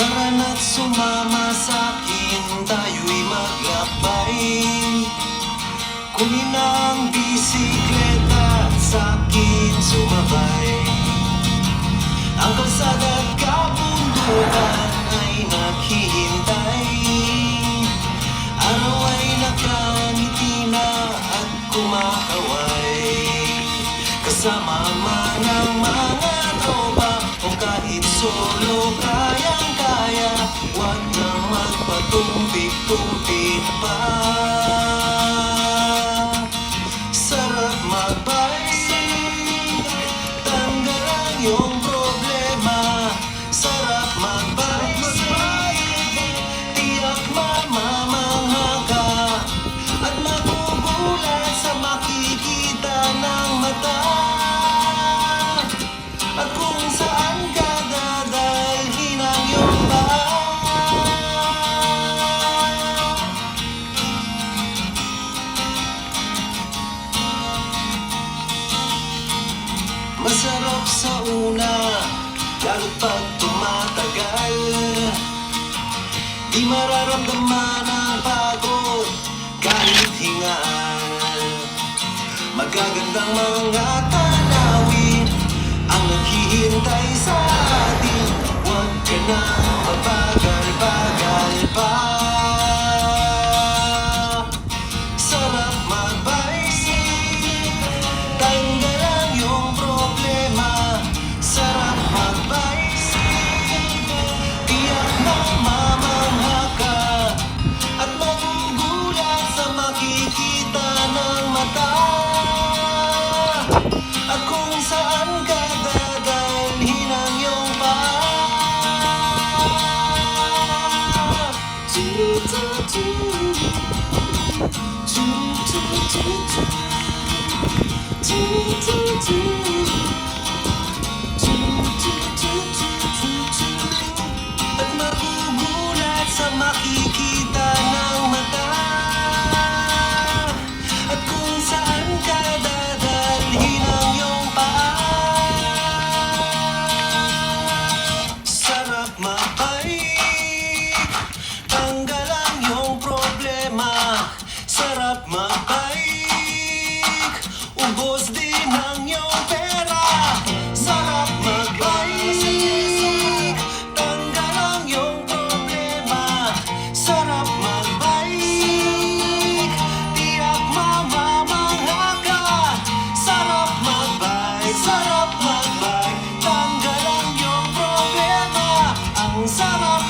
Tara na't sumama sa'kin, tayo'y maglakbay. Kunin ang bisikleta at sa'kin sumabay. Ang kalsada't kabundukan ay naghihintay. Araw ay nakangiti na at kumakaway. Kasama man ang mga tropa o kahit solo, kayang-kaya. Huwag na magpatumpik-tumpik pa. Sarap magbike, tanggal ang iyong problema. Sarap magbike, tiyak mamamangha ka at magugulat sa makikita ng mata. At kung saan ka dadalhin ang iyong masarap sa una, lalo't pag tumatagal. Di mararamdaman ang pagod kahit hingal. Magagandang mga tanawin ang naghihintay sa atin. Huwag ka na mabagal-bagal pa. Sarap magbike, tanggal ang iyong problema. Sarap magbike, tiyak mamamangha ka at magugulat sa makikita ng mata. At kung saan ka dadalhin ang iyong at magugulat sa makikita ng mata. At kung saan ka dadalhin ang iyong sarap magbike, tanggal ang iyong problema. Sarap magbike, ubos din ang iyong pera. Sarap magbike, tanggal ang iyong problema. Sarap magbike, tiyak mamamangha ka. Sarap magbike, tanggal ang iyong problema. Ang sarap